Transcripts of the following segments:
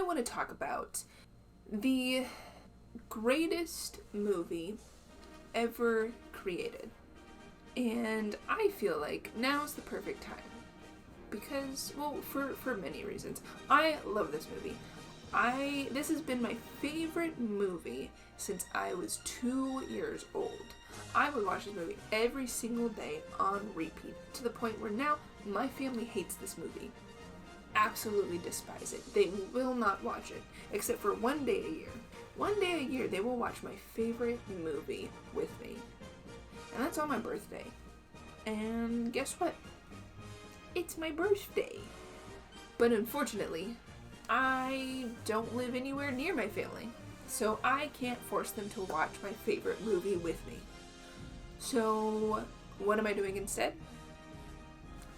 I want to talk about the greatest movie ever created. And I feel like now's the perfect time. Because, well, for many reasons. I love this movie. This has been my favorite movie since I was 2 years old. I would watch this movie every single day on repeat, to the point where now my family hates this movie. Absolutely despise it. They will not watch it, except for one day a year. One day a year they will watch my favorite movie with me. And that's on my birthday. And guess what? It's my birthday. But unfortunately, I don't live anywhere near my family, so I can't force them to watch my favorite movie with me. So what am I doing instead?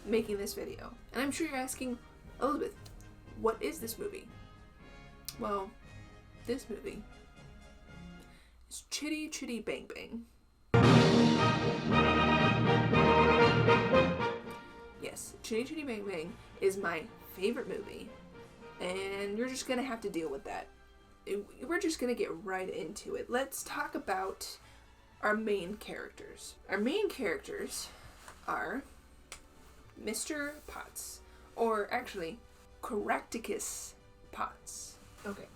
Making this video. And I'm sure you're asking, Elizabeth, what is this movie? Well, this movie is Chitty Chitty Bang Bang. Yes, Chitty Chitty Bang Bang is my favorite movie, and you're just gonna have to deal with that. We're just gonna get right into it. Let's talk about our main characters. Our main characters are Mr. Potts, or actually, Caractacus Potts. Okay,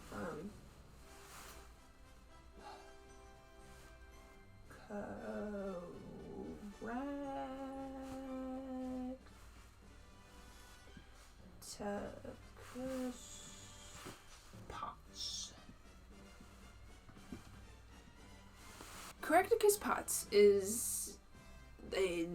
Caractacus Potts. Caractacus Potts is a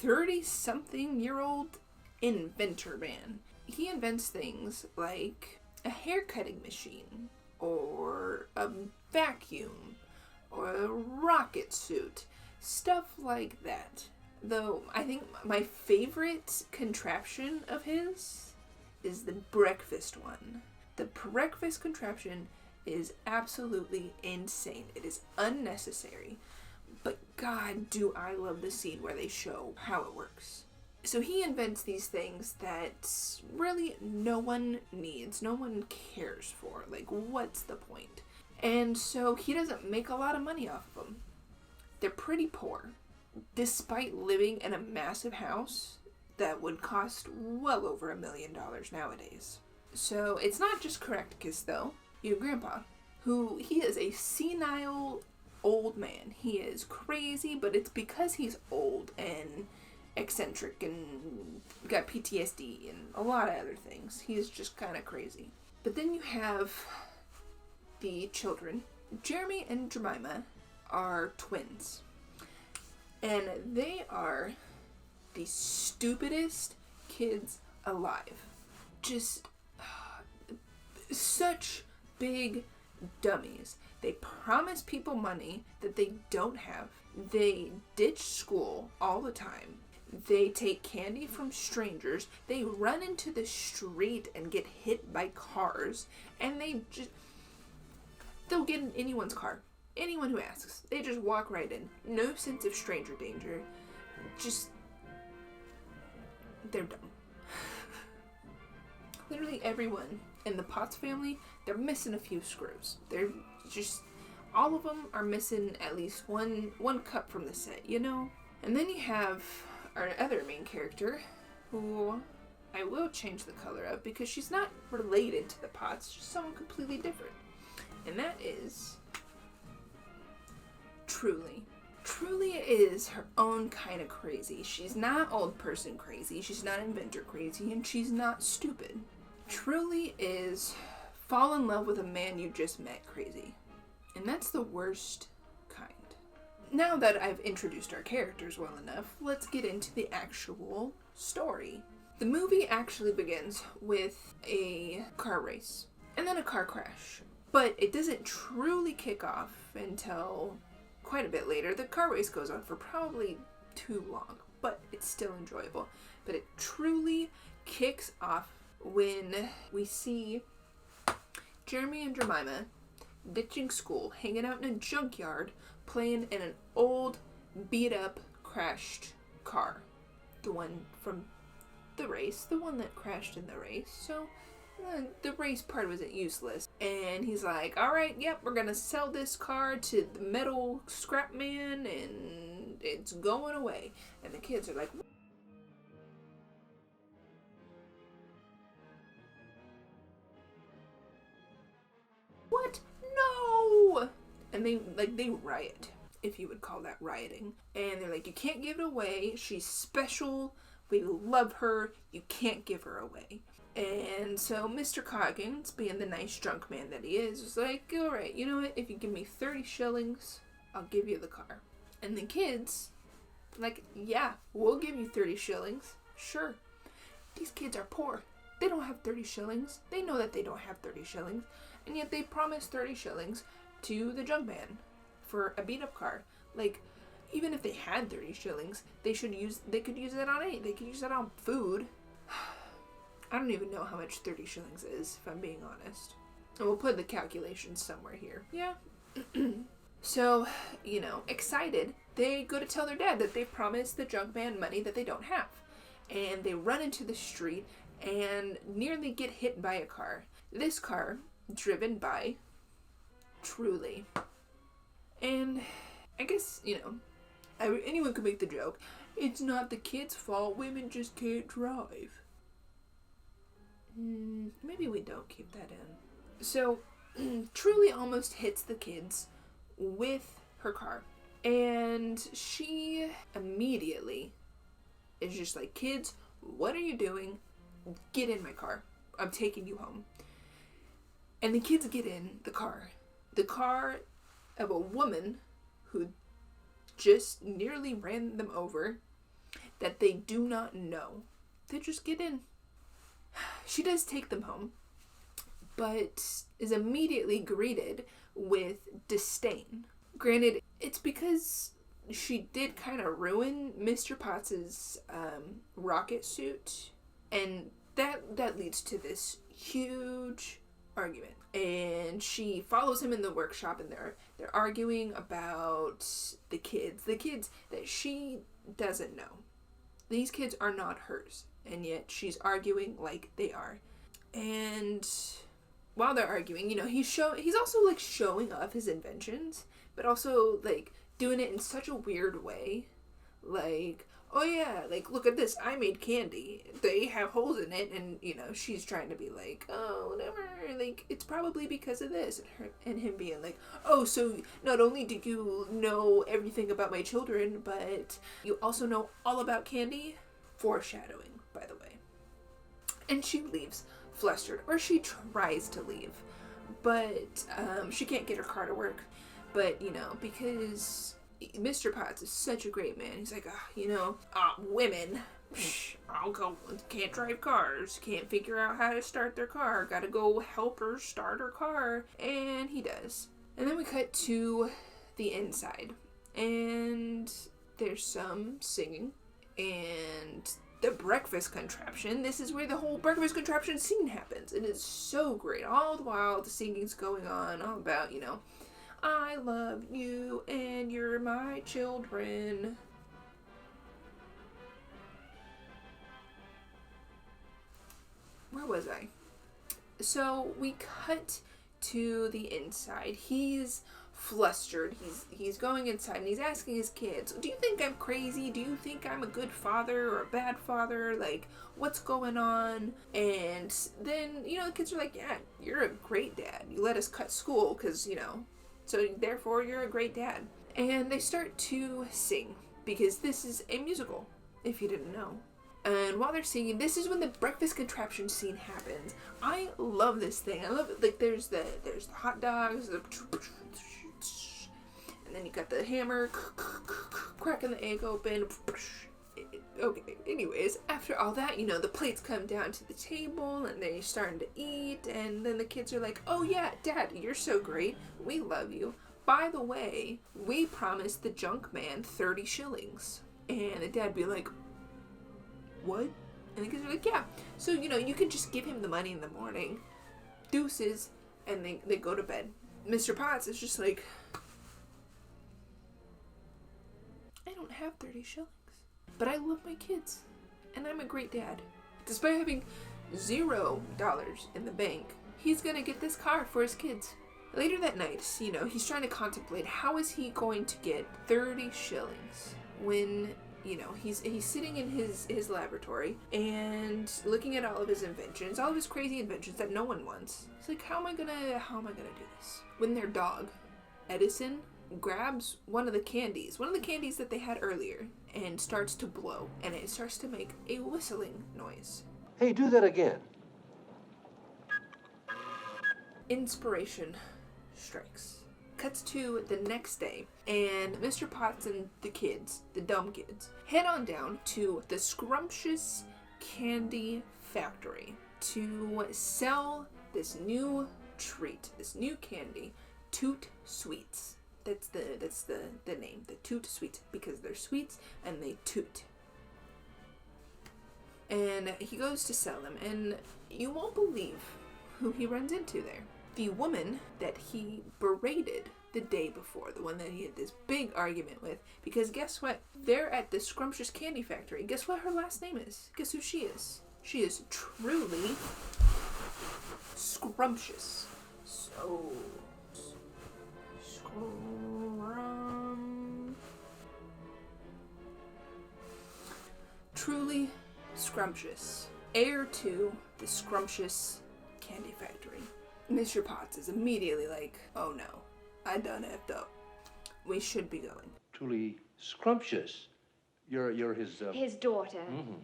30-something-year-old inventor man. He invents things like a hair cutting machine, or a vacuum, or a rocket suit, stuff like that. Though I think my favorite contraption of his is the breakfast one. The breakfast contraption is absolutely insane. It is unnecessary, but God, do I love the scene where they show how it works. So he invents these things that really no one needs, no one cares for. Like, what's the point? And so he doesn't make a lot of money off of them. They're pretty poor, despite living in a massive house that would cost well over $1 million nowadays. So it's not just Caractacus, though. You have Grandpa, who he is a senile old man. He is crazy, but it's because he's old and eccentric and got PTSD and a lot of other things. He's just kind of crazy. But then you have the children. Jeremy and Jemima are twins, and they are the stupidest kids alive. Just such big dummies. They promise people money that they don't have. They ditch school all the time. They take candy from strangers. They run into the street and get hit by cars. And they'll get in anyone's car. Anyone who asks. They just walk right in. No sense of stranger danger. They're dumb. Literally everyone in the Potts family, they're missing a few screws. They're just, all of them are missing at least one cup from the set, you know? And then you have our other main character, who I will change the color of because she's not related to the Potts, she's someone completely different. And that is Truly. Truly is her own kind of crazy. She's not old person crazy, she's not inventor crazy, and she's not stupid. Truly is fall in love with a man you just met crazy. And that's the worst kind. Now that I've introduced our characters well enough, let's get into the actual story. The movie actually begins with a car race and then a car crash. But it doesn't truly kick off until quite a bit later. The car race goes on for probably too long, but it's still enjoyable. But it truly kicks off when we see Jeremy and Jemima ditching school, hanging out in a junkyard, playing in an old, beat-up, crashed car. The one from the race, the one that crashed in the race. So The race part wasn't useless. And he's like, alright, yep, we're gonna sell this car to the metal scrap man and it's going away. And the kids are like, what? No! And they riot, if you would call that rioting. And they're like, you can't give it away. She's special. We love her. You can't give her away. And so Mr. Coggins, being the nice drunk man that he is, was like, all right, you know what? If you give me 30 shillings, I'll give you the car. And the kids, like, yeah, we'll give you 30 shillings. Sure. These kids are poor. They don't have 30 shillings. They know that they don't have 30 shillings. And yet they promised 30 shillings to the junk man for a beat-up car. Like, even if they had 30 shillings, they could use it on anything. They could use it on food. I don't even know how much 30 shillings is, if I'm being honest. And we'll put the calculations somewhere here. Yeah. So, excited, they go to tell their dad that they've promised the junk man money that they don't have. And they run into the street and nearly get hit by a car. This car, driven by Truly. And I guess, anyone could make the joke, it's not the kids' fault, women just can't drive. Maybe we don't keep that in. So, Truly almost hits the kids with her car. And she immediately is just like, kids, what are you doing? Get in my car. I'm taking you home. And the kids get in the car. The car of a woman who just nearly ran them over that they do not know. They just get in. She does take them home, but is immediately greeted with disdain. Granted, it's because she did kind of ruin Mr. Potts's rocket suit, and that leads to this huge argument. And she follows him in the workshop, and they're arguing about the kids that she doesn't know. These kids are not hers, and yet she's arguing like they are. And while they're arguing, he's also like showing off his inventions, but also like doing it in such a weird way. Like, oh yeah, like look at this, I made candy. They have holes in it, and she's trying to be like, oh whatever, like it's probably because of this, and him being like, oh, so not only do you know everything about my children, but you also know all about candy? Foreshadowing, by the way. And she leaves flustered, or she tries to leave, but she can't get her car to work. But because Mr. Potts is such a great man, he's like, women, I'll go, can't drive cars, can't figure out how to start their car, gotta go help her start her car, and he does. And then we cut to the inside, and there's some singing, and the breakfast contraption. This is where the whole breakfast contraption scene happens, and it's so great. All the while the singing's going on, all about, I love you and you're my children. Where was I? So we cut to the inside. He's flustered. He's going inside and he's asking his kids, do you think I'm crazy? Do you think I'm a good father or a bad father? Like, what's going on? And then, the kids are like, yeah, you're a great dad. You let us cut school because, so therefore you're a great dad. And they start to sing because this is a musical, if you didn't know. And while they're singing, this is when the breakfast contraption scene happens. I love this thing. I love it. Like, there's the hot dogs, and then you got the hammer cracking the egg open. Okay, anyways, after all that, the plates come down to the table and they're starting to eat, and then the kids are like, oh yeah, Dad, you're so great. We love you. By the way, we promised the junk man 30 shillings. And the dad be like, what? And the kids are like, yeah. So, you can just give him the money in the morning. Deuces. And they go to bed. Mr. Potts is just like, I don't have 30 shillings. But I love my kids. And I'm a great dad. Despite having $0 in the bank, he's gonna get this car for his kids. Later that night, he's trying to contemplate how is he going to get 30 shillings when, he's sitting in his laboratory and looking at all of his inventions, all of his crazy inventions that no one wants. He's like, how am I gonna do this? When their dog, Edison, grabs one of the candies that they had earlier, and starts to blow, and it starts to make a whistling noise. Hey, do that again. Inspiration strikes. Cuts to the next day, and Mr. Potts and the kids, the dumb kids, head on down to the Scrumptious Candy Factory to sell this new treat, this new candy, Toot Sweets. That's the name, the Toot Sweets, because they're sweets and they toot. And he goes to sell them, and you won't believe who he runs into there. The woman that he berated the day before, the one that he had this big argument with, because guess what? They're at the Scrumptious Candy Factory. Guess what her last name is? Guess who she is? She is truly scrumptious. So, truly scrumptious. Heir to the Scrumptious Candy Factory. Mr. Potts is immediately like, oh no, I done effed up. We should be going. Truly scrumptious. You're his... His daughter. Mm-hmm.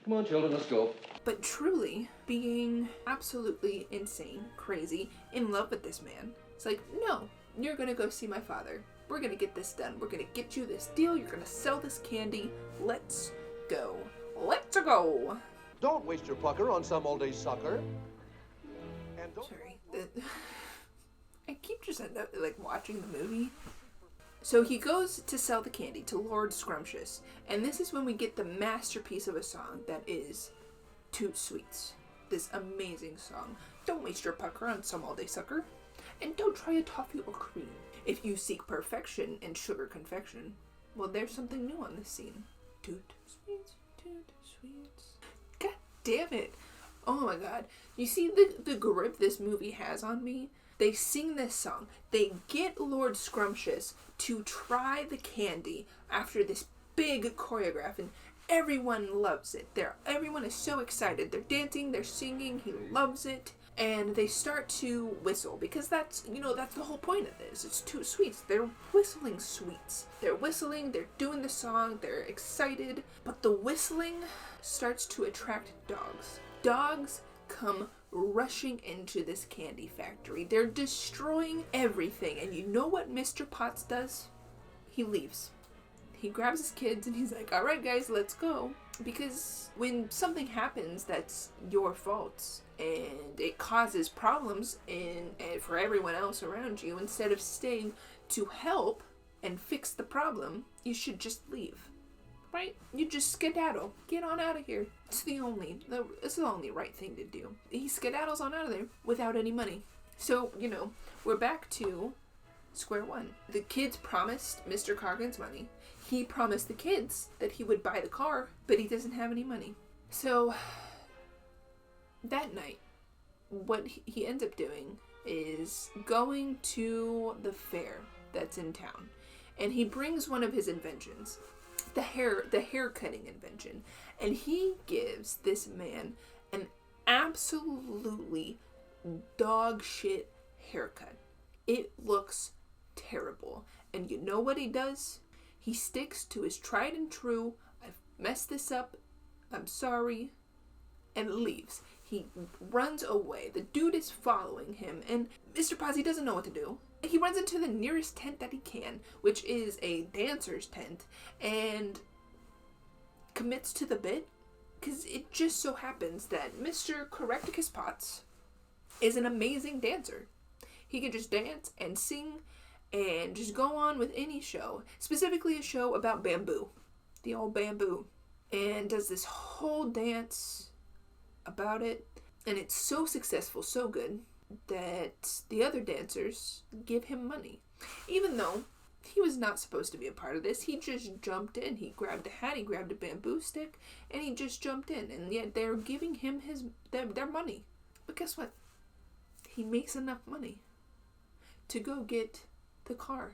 Come on, children, let's go. But truly, being absolutely insane, crazy, in love with this man, it's like, no, you're gonna go see my father. We're gonna get this done. We're gonna get you this deal. You're gonna sell this candy. Let's go. Let's go. Don't waste your pucker on some all-day sucker. And don't... Sorry. I keep just end up, watching the movie. So he goes to sell the candy to Lord Scrumptious. And this is when we get the masterpiece of a song that is Toot Sweets. This amazing song. Don't waste your pucker on some all-day sucker. And don't try a toffee or cream. If you seek perfection in sugar confection, well, there's something new on this scene. Toot Sweets, Toot Sweets. God damn it. Oh my god. You see the grip this movie has on me? They sing this song. They get Lord Scrumptious to try the candy after this big choreograph, and everyone loves it. Everyone is so excited. They're dancing, they're singing, he loves it. And they start to whistle, because that's the whole point of this. It's Toot Sweets. They're whistling sweets. They're whistling, they're doing the song, they're excited. But the whistling starts to attract dogs. Dogs come rushing into this candy factory. They're destroying everything. And you know what Mr. Potts does? He leaves. He grabs his kids and he's like, all right, guys, let's go. Because when something happens that's your fault and it causes problems and for everyone else around you, instead of staying to help and fix the problem, you should just leave. Right? You just skedaddle. Get on out of here. It's the only right thing to do. He skedaddles on out of there without any money. So, we're back to square one. The kids promised Mr. Cargan's money. He promised the kids that he would buy the car, but he doesn't have any money. So, that night, what he ends up doing is going to the fair that's in town. And he brings one of his inventions, the hair cutting invention. And he gives this man an absolutely dog shit haircut. It looks terrible. And you know what he does? He sticks to his tried and true, I've messed this up, I'm sorry, and leaves. He runs away. The dude is following him, and Mr. Potts, he doesn't know what to do. He runs into the nearest tent that he can, which is a dancer's tent, and commits to the bit, because it just so happens that Mr. Correcticus Potts is an amazing dancer. He can just dance and sing and just go on with any show, specifically a show about bamboo, the old bamboo, and does this whole dance about it, and it's so successful, so good, that the other dancers give him money, even though He was not supposed to be a part of this. He just jumped in. He grabbed a hat, he grabbed a bamboo stick, and he just jumped in. And yet they're giving him their money. But guess what? He makes enough money to go get the car.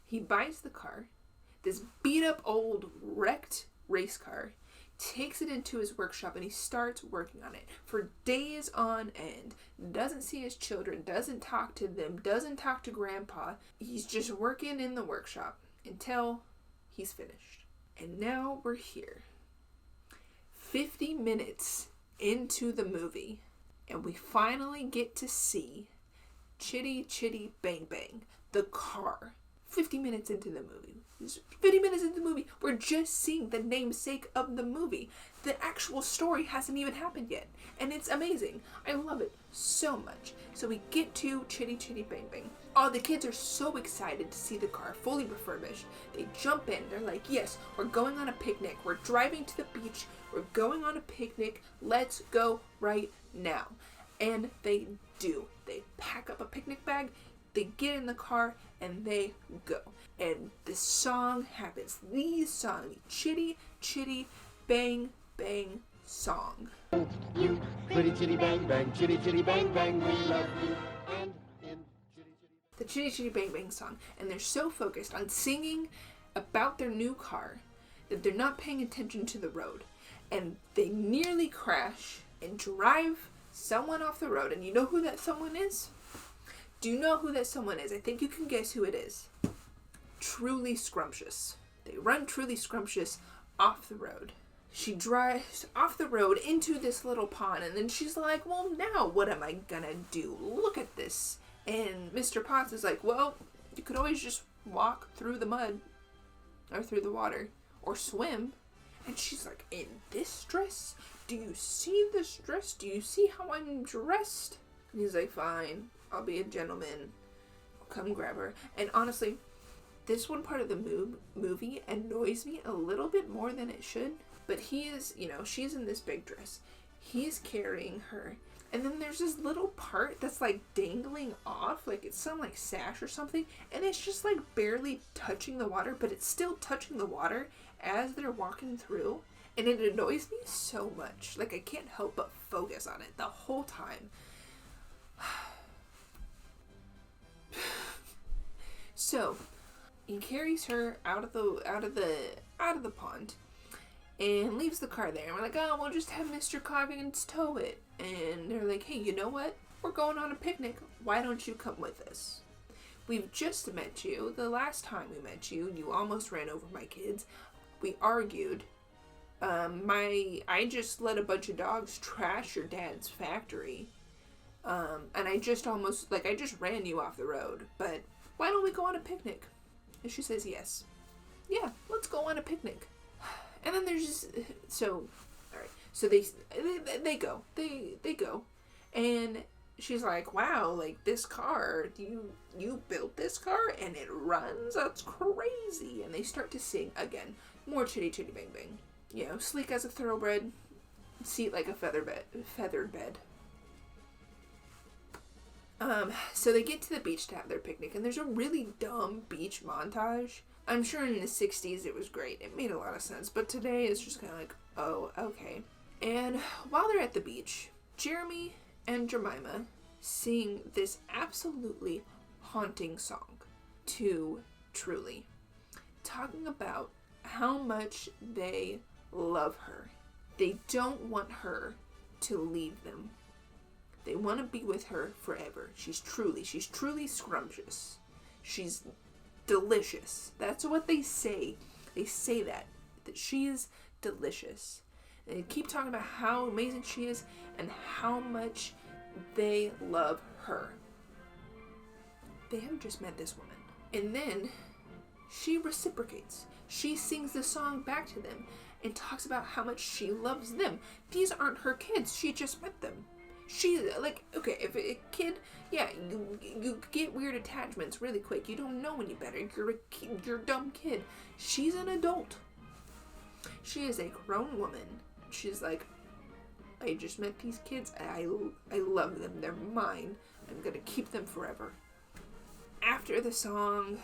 He buys the car, this beat up old wrecked race car, takes it into his workshop, and he starts working on it for days on end. Doesn't see his children, doesn't talk to them, doesn't talk to Grandpa. He's just working in the workshop until he's finished. And now we're here, 50 minutes into the movie, and we finally get to see Chitty Chitty Bang Bang, the car. 50 minutes into the movie. 50 minutes into the movie, we're just seeing the namesake of the movie. The actual story hasn't even happened yet. And it's amazing. I love it so much. So we get to Chitty Chitty Bang Bang. Oh, the kids are so excited to see the car fully refurbished. They jump in. They're like, yes, we're going on a picnic. We're driving to the beach. We're going on a picnic. Let's go right now. And they do. They pack up a picnic bag. They get in the car and they go. And the song happens. The song, the Chitty Chitty Bang Bang song. You, pretty chitty bang bang, chitty chitty bang bang, we love you. And in chitty chitty. The Chitty Chitty Bang Bang song. And they're so focused on singing about their new car that they're not paying attention to the road. And they nearly crash and drive someone off the road. And you know who that someone is? Do you know who that someone is? I think you can guess who it is. Truly Scrumptious. They run Truly Scrumptious off the road. She drives off the road into this little pond, and then she's like, well, now what am I gonna do? Look at this. And Mr. Potts is like, well, you could always just walk through the mud, or through the water, or swim. And she's like, in this dress? Do you see this dress? Do you see how I'm dressed? And he's like, fine. I'll be a gentleman. I'll come grab her. And honestly, this one part of the movie annoys me a little bit more than it should. But he is, she's in this big dress. He's carrying her. And then there's this little part that's like dangling off. Like it's some like sash or something. And it's just like barely touching the water. But it's still touching the water as they're walking through. And it annoys me so much. Like I can't help but focus on it the whole time. So, he carries her out of the pond and leaves the car there. And we're like, oh, we'll just have Mr. Coggins tow it. And they're like, hey, you know what? We're going on a picnic. Why don't you come with us? We've just met you. The last time we met you, you almost ran over my kids. We argued. I just let a bunch of dogs trash your dad's factory. And I just ran you off the road. But why don't we go on a picnic? And she says yes. Yeah, let's go on a picnic. And then there's just, so, alright. So they go. They go. And she's like, wow, like this car, you built this car and it runs? That's crazy. And they start to sing again. More Chitty Chitty Bang Bang. Sleek as a thoroughbred, seat like a feathered bed. So they get to the beach to have their picnic, and there's a really dumb beach montage. I'm sure in the 60s it was great. It made a lot of sense, but today it's just kind of like, oh, okay. And while they're at the beach, Jeremy and Jemima sing this absolutely haunting song to Truly, talking about how much they love her. They don't want her to leave them. They want to be with her forever. She's truly scrumptious. She's delicious. That's what they say. They say that she is delicious. And they keep talking about how amazing she is and how much they love her. They have just met this woman. And then she reciprocates. She sings the song back to them and talks about how much she loves them. These aren't her kids. She just met them. She, like, okay, if a kid, yeah, you get weird attachments really quick. You don't know any better. You're a dumb kid. She's an adult. She is a grown woman. She's like, I just met these kids. I love them. They're mine. I'm gonna keep them forever. After the song,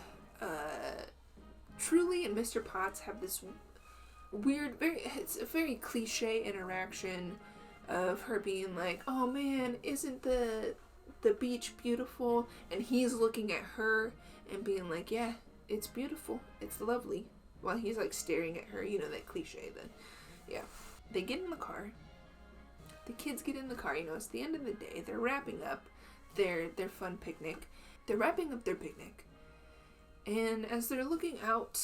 Truly and Mr. Potts have this weird, it's a very cliche interaction of her being like, oh man, isn't the beach beautiful? And he's looking at her and being like, yeah, it's beautiful, it's lovely, while he's like staring at her, that cliche. Then yeah, they get in the car, the kids get in the car, it's the end of the day, they're wrapping up their fun picnic, they're wrapping up their picnic, and as they're looking out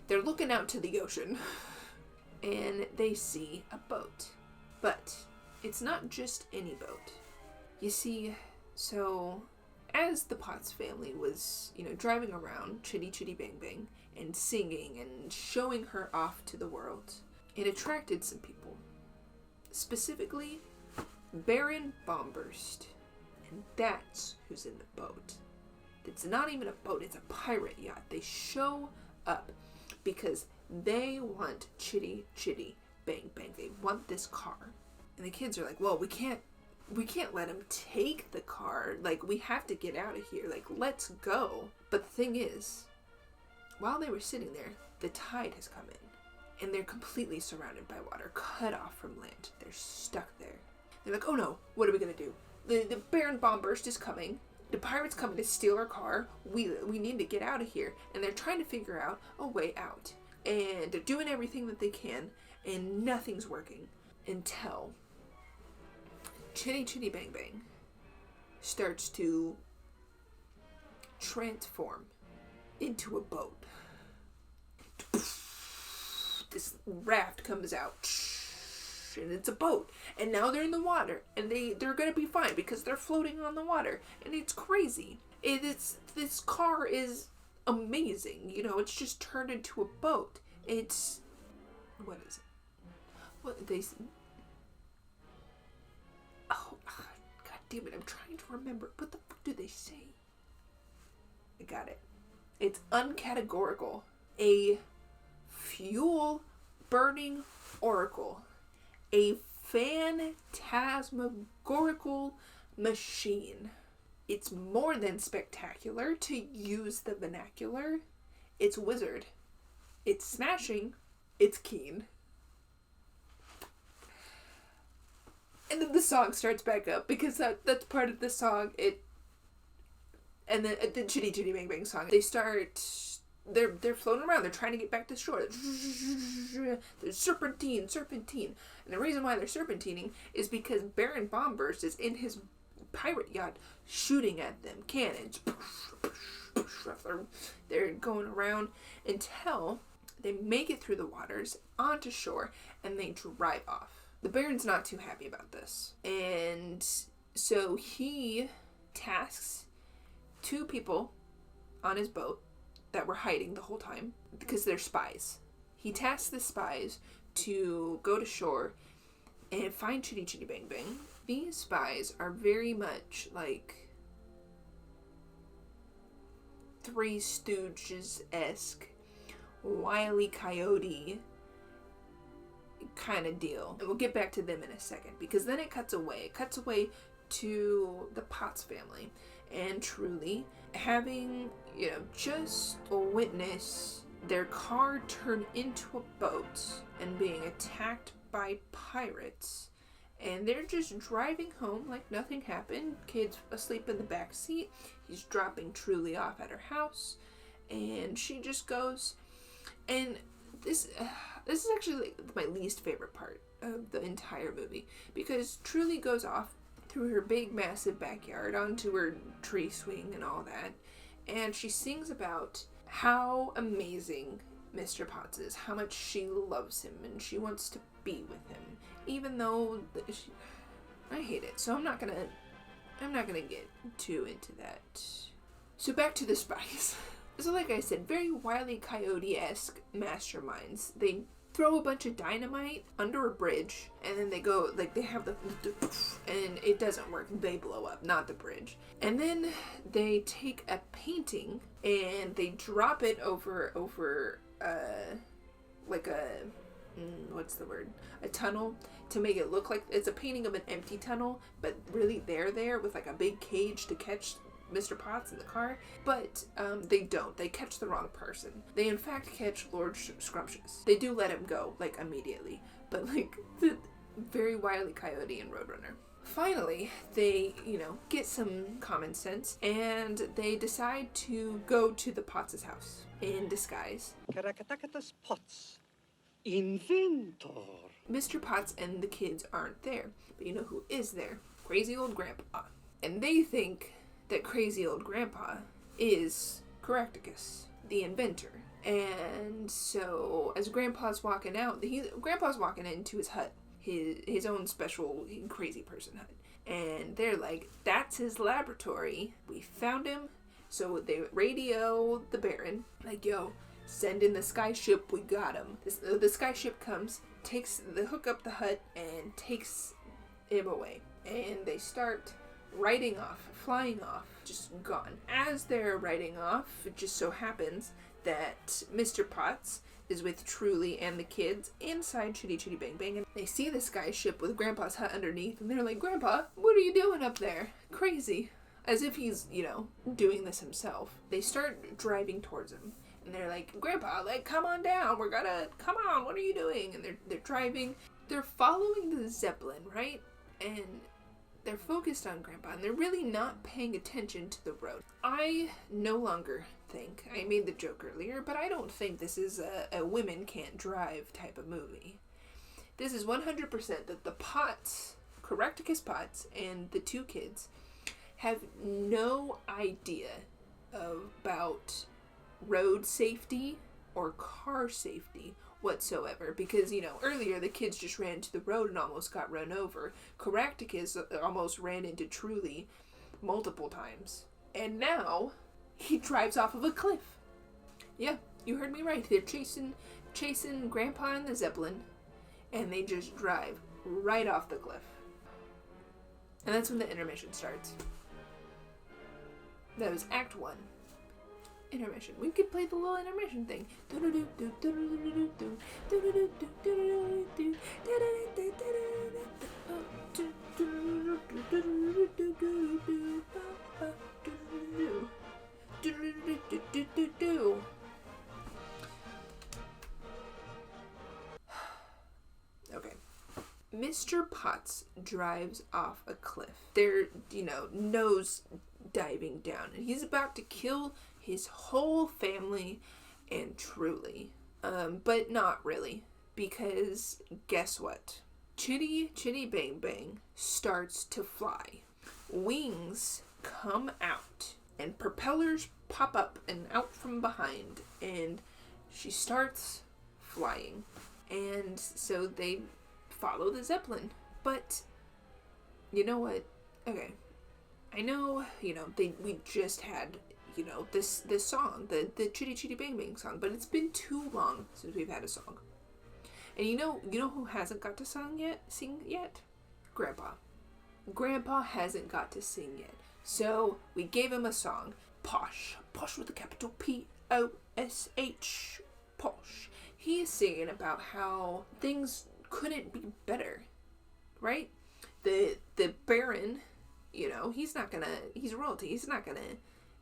they're looking out to the ocean, and they see a boat. But it's not just any boat. You see, so as the Potts family was, driving around Chitty Chitty Bang Bang and singing and showing her off to the world, it attracted some people. Specifically, Baron Bombburst. And that's who's in the boat. It's not even a boat, it's a pirate yacht. They show up because they want Chitty Chitty Bang Bang. They want this car. And the kids are like, well, we can't let him take the car. Like, we have to get out of here. Like, let's go. But the thing is, while they were sitting there, the tide has come in. And they're completely surrounded by water, cut off from land. They're stuck there. They're like, oh no, what are we going to do? The Baron Bombburst is coming. The pirate's coming to steal our car. We need to get out of here. And they're trying to figure out a way out. And they're doing everything that they can, and nothing's working until Chitty Chitty Bang Bang starts to transform into a boat. This raft comes out, and it's a boat, and now they're in the water, and they're gonna be fine because they're floating on the water, and it's crazy. This car is amazing, it's just turned into a boat. It's, what is it? What they? Oh, god damn it! I'm trying to remember. What the fuck do they say? I got it. It's uncategorical. A fuel burning oracle. A phantasmagorical machine. It's more than spectacular, to use the vernacular. It's wizard. It's smashing. It's keen. And then the song starts back up, because that's part of the song. And then the Chitty Chitty Bang Bang song. They start. They're floating around. They're trying to get back to shore. There's serpentine. And the reason why they're serpentining is because Baron Bombburst is in his pirate yacht shooting at them. Cannons. They're going around until they make it through the waters onto shore, and they drive off. The Baron's not too happy about this. And so he tasks 2 people on his boat that were hiding the whole time because they're spies. He tasks the spies to go to shore and find Chitty Chitty Bang Bang. These spies are very much like Three Stooges-esque, Wile E. Coyote kind of deal. And we'll get back to them in a second, because then it cuts away. It cuts away to the Potts family, and truly having, just witness their car turn into a boat and being attacked by pirates. And they're just driving home like nothing happened. Kid's asleep in the back seat. He's dropping Truly off at her house, and she just goes. And this is actually like my least favorite part of the entire movie, because Truly goes off through her big massive backyard onto her tree swing and all that, and she sings about how amazing Mr. Potts is, how much she loves him and she wants to be with him, even though I hate it. So I'm not gonna get too into that. So back to the spies. So like I said, very Wile E. Coyote-esque masterminds. They throw a bunch of dynamite under a bridge, and then they go, like, they have the and it doesn't work. They blow up, not the bridge. And then they take a painting and they drop it over like a, what's the word? A tunnel, to make it look like it's a painting of an empty tunnel, but really they're there with like a big cage to catch Mr. Potts in the car, but they don't. They catch the wrong person. They in fact catch Lord Scrumptious. They do let him go, like, immediately, but, like, the very wily Coyote and Roadrunner. Finally, they, get some common sense, and they decide to go to the Potts' house in disguise. Caracatacus Potts, inventor. Mr. Potts and the kids aren't there, but you know who is there? Crazy old Grandpa. And they think that crazy old Grandpa is Caractacus, the inventor. And so, as Grandpa's walking out, Grandpa's walking into his hut. His own special crazy person hut. And they're like, that's his laboratory. We found him. So they radio the Baron, like, yo, send in the skyship, we got him. The skyship comes, hook up the hut, and takes him away. And they start riding off, flying off, just gone. As they're riding off, it just so happens that Mr. Potts is with Truly and the kids inside Chitty Chitty Bang Bang, and they see the skyship with Grandpa's hut underneath, and they're like, Grandpa, what are you doing up there? Crazy. As if he's, doing this himself. They start driving towards him, and they're like, Grandpa, like, come on down, come on, what are you doing? And they're driving, they're following the Zeppelin, right? And they're focused on Grandpa, and they're really not paying attention to the road. I no longer think, I made the joke earlier, but I don't think this is a women can't drive type of movie. This is 100% that the Potts, Caractacus Potts, and the two kids have no idea about road safety or car safety whatsoever, because earlier the kids just ran to the road and almost got run over. Caractacus almost ran into Truly multiple times, and now he drives off of a cliff. Yeah, you heard me right. They're chasing Grandpa and the Zeppelin, and they just drive right off the cliff. And that's when the intermission starts. That was Act 1. Intermission. We could play the little intermission thing. Okay. Mr. Potts drives off a cliff. They're, nose diving down, and he's about to kill his whole family and Truly. But not really, because guess what? Chitty Chitty Bang Bang starts to fly. Wings come out, and propellers pop up and out from behind, and she starts flying. And so they follow the Zeppelin. But you know what? Okay. I know, we just had, this song, the Chitty Chitty Bang Bang song, but it's been too long since we've had a song. And you know who hasn't got to sing yet? Grandpa. Grandpa hasn't got to sing yet. So we gave him a song. Posh. Posh with a capital P-O-S-H. Posh. He is singing about how things couldn't be better. Right? The Baron, he's royalty. He's not gonna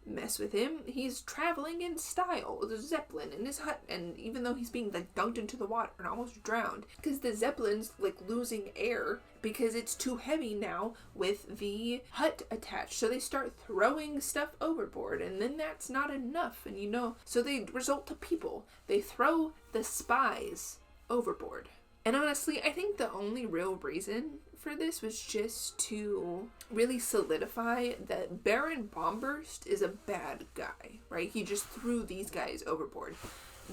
mess with him. He's traveling in style with a Zeppelin in his hut, and even though he's being dunked into the water and almost drowned, because the Zeppelin's losing air because it's too heavy now with the hut attached. So they start throwing stuff overboard, and then that's not enough, and so they result to people. They throw the spies overboard. And honestly, I think the only real reason for this was just to really solidify that Baron Bombburst is a bad guy, right? He just threw these guys overboard.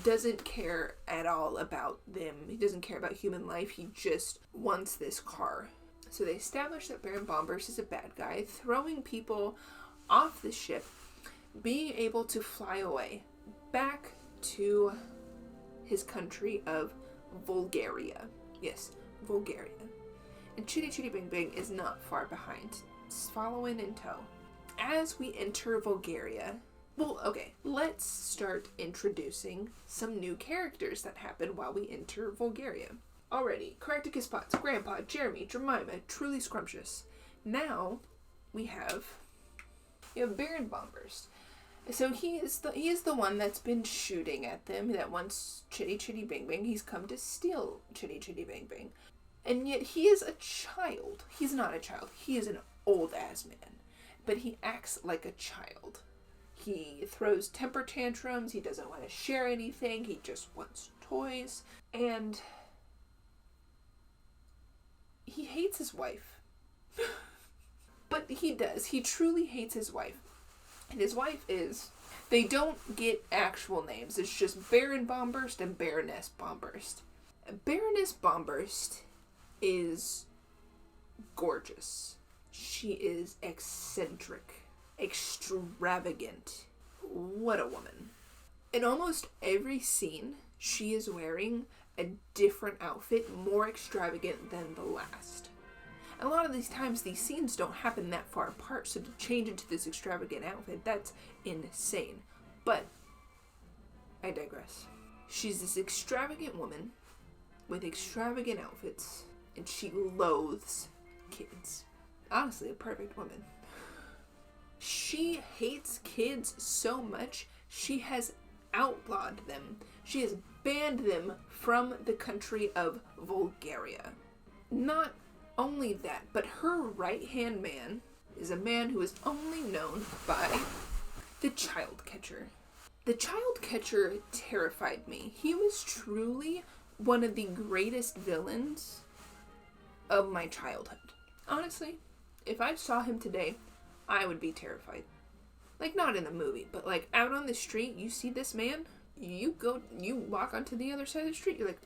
Doesn't care at all about them. He doesn't care about human life. He just wants this car. So they establish that Baron Bombburst is a bad guy, throwing people off the ship, being able to fly away back to his country of Bulgaria. Yes, Bulgaria. And Chitty Chitty Bang Bang is not far behind. It's following in tow. As we enter Bulgaria, let's start introducing some new characters that happen while we enter Bulgaria. Already, Caractacus Potts, Grandpa, Jeremy, Jemima, Truly Scrumptious. Now, we have You have Baron Bombburst. So he is the one that's been shooting at them, that wants Chitty Chitty Bang Bang. He's come to steal Chitty Chitty Bang Bang. And yet he is a child. He's not a child. He is an old-ass man. But he acts like a child. He throws temper tantrums. He doesn't want to share anything. He just wants toys. And he hates his wife. But he does. He truly hates his wife. And his wife is... They don't get actual names. It's just Baron Bombburst and Baroness Bombburst. Baroness Bombburst is gorgeous. She is eccentric, extravagant. What a woman. In almost every scene, she is wearing a different outfit, more extravagant than the last. And a lot of these times, these scenes don't happen that far apart, so to change into this extravagant outfit, that's insane. But I digress. She's this extravagant woman with extravagant outfits, and she loathes kids. Honestly, a perfect woman. She hates kids so much, she has outlawed them. She has banned them from the country of Bulgaria. Not only that, but her right-hand man is a man who is only known by the child catcher. The child catcher terrified me. He was truly one of the greatest villains of my childhood. Honestly, if I saw him today, I would be terrified. Like, not in the movie, but like out on the street, you see this man, you walk onto the other side of the street, you're like,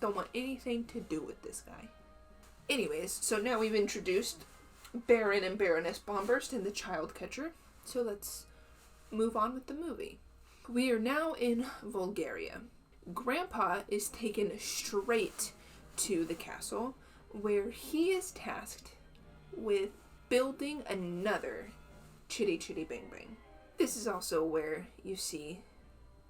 don't want anything to do with this guy. Anyways, so now we've introduced Baron and Baroness Bombburst and the child catcher. So let's move on with the movie. We are now in Bulgaria. Grandpa is taken straight to the castle, where he is tasked with building another Chitty Chitty Bang Bang. This is also where you see,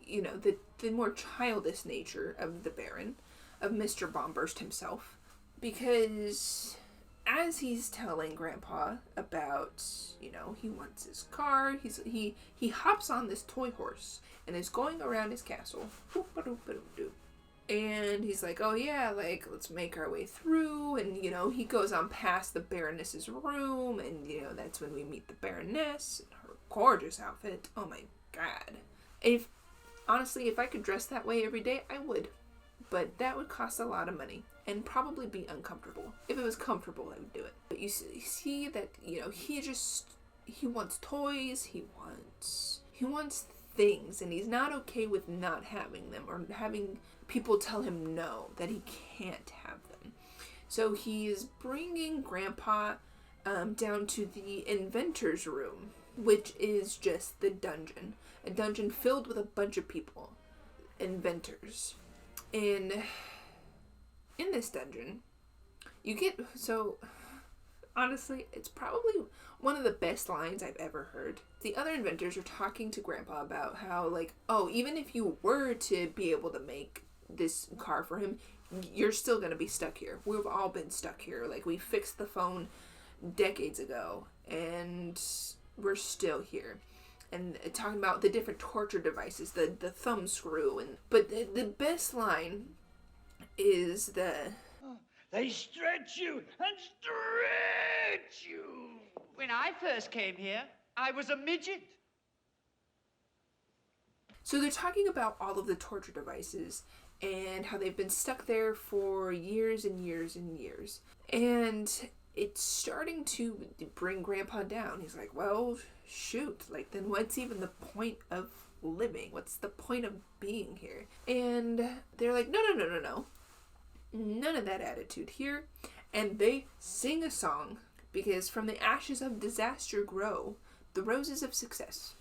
the more childish nature of the Baron, of Mr. Bombburst himself. Because as he's telling Grandpa about, he wants his car, he hops on this toy horse and is going around his castle. And he's like, oh yeah, like, let's make our way through. And, he goes on past the Baroness's room. And, that's when we meet the Baroness in her gorgeous outfit. Oh my god. Honestly, if I could dress that way every day, I would. But that would cost a lot of money. And probably be uncomfortable. If it was comfortable, I would do it. But you see that, he wants toys. He wants things. And he's not okay with not having them. Or having people tell him no, that he can't have them. So he's bringing Grandpa down to the inventor's room, which is just the dungeon. A dungeon filled with a bunch of people. Inventors. And in this dungeon, honestly, it's probably one of the best lines I've ever heard. The other inventors are talking to Grandpa about how, like, oh, even if you were to be able to make this car for him, you're still going to be stuck here. We've all been stuck here. Like, we fixed the phone decades ago, and we're still here. And talking about the different torture devices, the thumb screw. But the best line is They stretch you and stretch you. When I first came here, I was a midget. So they're talking about all of the torture devices and how they've been stuck there for years and years and years. And it's starting to bring Grandpa down. He's like, well, shoot, like, then what's even the point of living? What's the point of being here? And they're like, no. None of that attitude here. And they sing a song, because from the ashes of disaster grow the roses of success.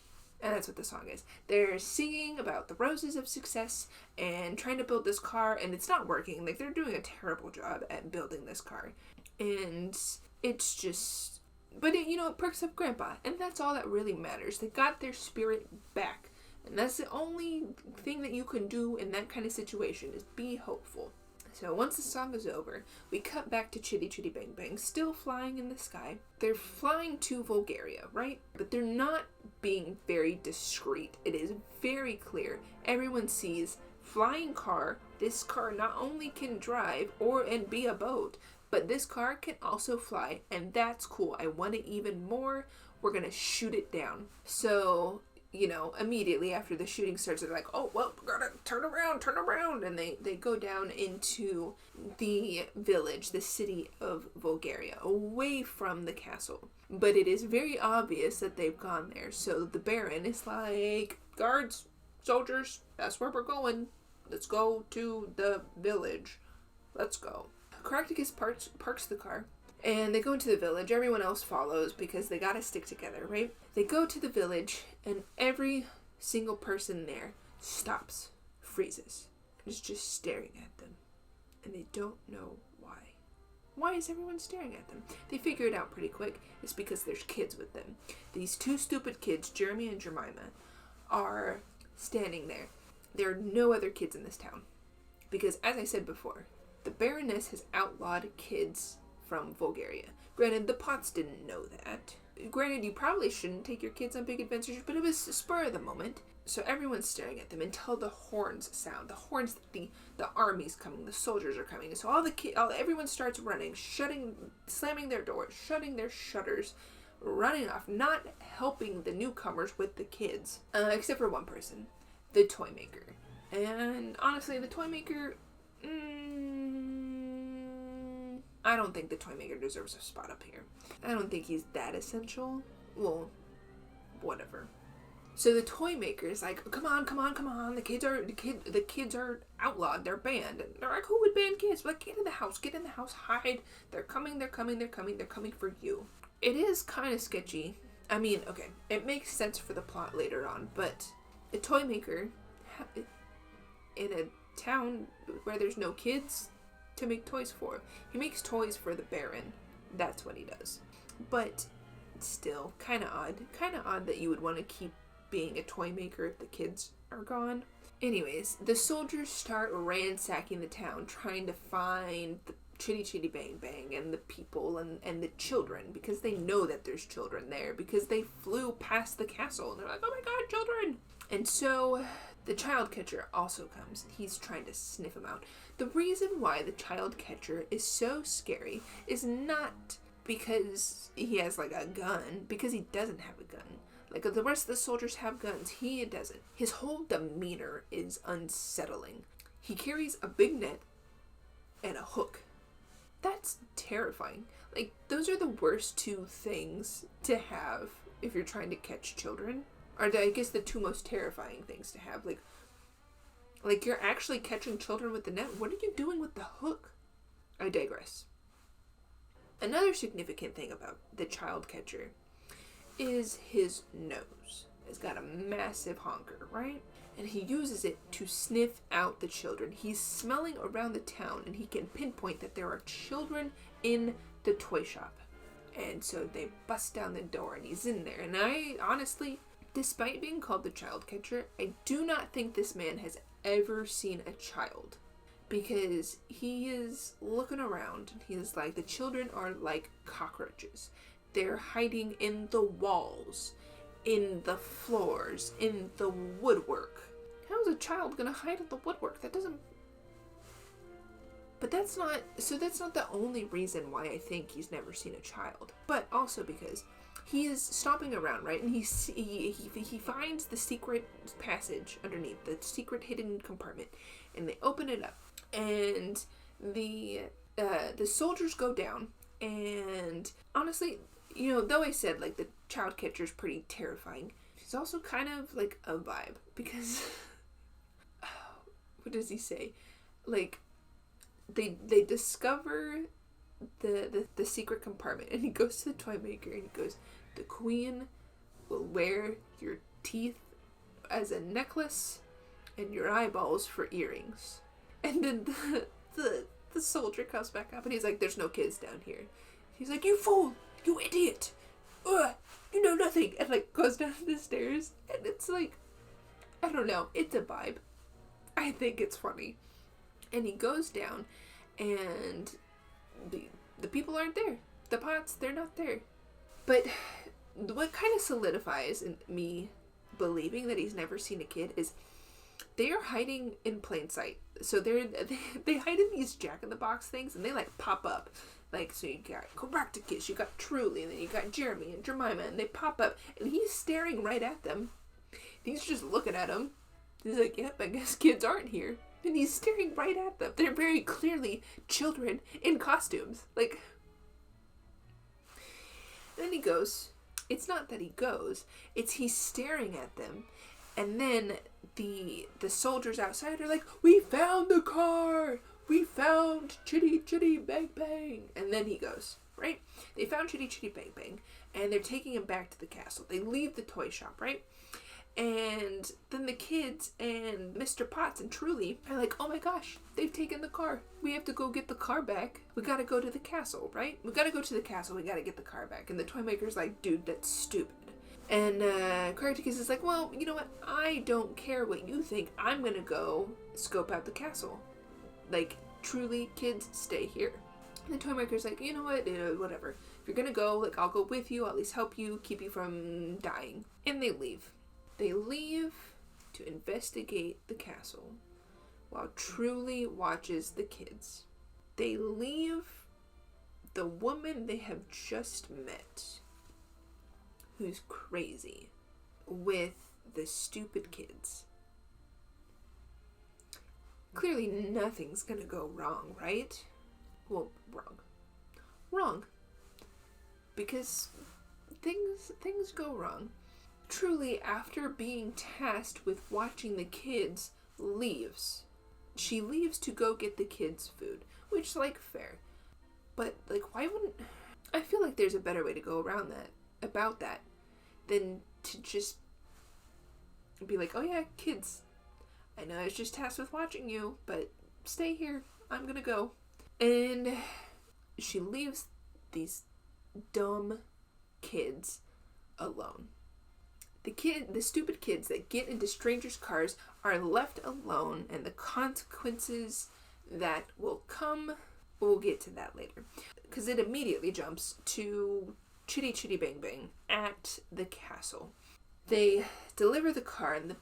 And that's what the song is. They're singing about the roses of success and trying to build this car, and it's not working. Like, they're doing a terrible job at building this car. And it's just... But, it perks up Grandpa. And that's all that really matters. They got their spirit back. And that's the only thing that you can do in that kind of situation, is be hopeful. So once the song is over, we cut back to Chitty Chitty Bang Bang, still flying in the sky. They're flying to Bulgaria, right? But they're not being very discreet. It is very clear. Everyone sees flying car. This car not only can drive and be a boat, but this car can also fly, and that's cool. I want it even more. We're gonna shoot it down. So, immediately after the shooting starts, they're like, oh, well, we gotta turn around. And they go down into the village, the city of Bulgaria, away from the castle. But it is very obvious that they've gone there. So the Baron is like, guards, soldiers, that's where we're going. Let's go to the village. Let's go. Caractacus parks the car, and they go into the village. Everyone else follows because they gotta stick together, right? They go to the village, and every single person there stops, freezes, and is just staring at them. And they don't know why. Why is everyone staring at them? They figure it out pretty quick. It's because there's kids with them. These two stupid kids, Jeremy and Jemima, are standing there. There are no other kids in this town. Because, as I said before, the Baroness has outlawed kids from Bulgaria. Granted, the Potts didn't know that. Granted, you probably shouldn't take your kids on big adventures, but it was a spur of the moment. So everyone's staring at them until the horns sound. The horns, the army's coming, the soldiers are coming. So everyone starts running, slamming their doors, shutting their shutters, running off, not helping the newcomers with the kids. Except for one person, the toy maker. And honestly, the toy maker, I don't think the toy maker deserves a spot up here. I don't think he's that essential. Well, whatever. So the toy maker is like, come on. The kids are outlawed. They're banned. And they're like, who would ban kids? We're like, get in the house, hide. They're coming for you. It is kind of sketchy. I mean, okay, it makes sense for the plot later on, but a toy maker in a town where there's no kids to make toys for. He makes toys for the Baron. That's what he does. But still, kind of odd that you would want to keep being a toy maker if the kids are gone. Anyways, the soldiers start ransacking the town, trying to find the Chitty Chitty Bang Bang and the people and the children, because they know that there's children there, because they flew past the castle and they're like, oh my god, children! And so the child catcher also comes. He's trying to sniff him out. The reason why the child catcher is so scary is not because he has like a gun, because he doesn't have a gun. Like, the rest of the soldiers have guns, he doesn't. His whole demeanor is unsettling. He carries a big net and a hook. That's terrifying. Like, those are the worst two things to have if you're trying to catch children. Or I guess the two most terrifying things to have. Like you're actually catching children with the net. What are you doing with the hook? I digress. Another significant thing about the child catcher is his nose. It's got a massive honker, right? And he uses it to sniff out the children. He's smelling around the town and he can pinpoint that there are children in the toy shop. And so they bust down the door and he's in there. And I honestly, despite being called the child catcher, I do not think this man has ever seen a child. Because he is looking around and he's like, the children are like cockroaches. They're hiding in the walls, in the floors, in the woodwork. How is a child gonna hide in the woodwork? That doesn't... But that's not the only reason why I think he's never seen a child. But also because he is stomping around, right? And he finds the secret passage underneath, the secret hidden compartment. And they open it up. And the soldiers go down. And honestly, you know, though I said, like, the child catcher is pretty terrifying, he's also kind of, like, a vibe. Because, what does he say? Like, they discover the secret compartment, and he goes to the toy maker, and he goes, the queen will wear your teeth as a necklace, and your eyeballs for earrings. And then the soldier comes back up, and he's like, there's no kids down here. He's like, you fool! You idiot! Ugh, you know nothing! And, like, goes down the stairs. And it's like, I don't know. It's a vibe. I think it's funny. And he goes down, and the people aren't there. The Potts, they're not there. But what kind of solidifies in me believing that he's never seen a kid is they are hiding in plain sight. So they hide in these Jack-in-the-Box things, and they like pop up. Like, so you got Caractacus, you got Truly, and then you got Jeremy and Jemima, and they pop up, and he's staring right at them. He's just looking at them. He's like, yep, I guess kids aren't here. And he's staring right at them. They're very clearly children in costumes. Like, and then he goes. It's not that he goes. It's he's staring at them. And then the soldiers outside are like, we found the car! We found Chitty Chitty Bang Bang! And then he goes, right? They found Chitty Chitty Bang Bang, and they're taking him back to the castle. They leave the toy shop, right? And then the kids and Mr. Potts and Truly are like, oh my gosh, they've taken the car. We have to go get the car back. We gotta go to the castle, right? We gotta go to the castle. We gotta get the car back. And the toy maker's like, dude, that's stupid. And Caractacus is like, well, you know what? I don't care what you think. I'm gonna go scope out the castle. Like, Truly, kids, stay here. And the toy maker's like, you know what? Whatever. If you're gonna go, like, I'll go with you. I'll at least help you, keep you from dying. And they leave. They leave to investigate the castle while Truly watches the kids. They leave the woman they have just met, who's crazy, with the stupid kids. Clearly nothing's gonna go wrong, right? Well, wrong. Because things go wrong. Truly, after being tasked with watching the kids, leaves. She leaves to go get the kids food, which, like, fair. But, like, why wouldn't... I feel like there's a better way to go around about that, than to just be like, oh yeah, kids, I know I was just tasked with watching you, but stay here, I'm gonna go. And she leaves these dumb kids alone. The stupid kids that get into strangers' cars are left alone, and the consequences that will come, we'll get to that later. Because it immediately jumps to Chitty Chitty Bang Bang at the castle. They deliver the car, and the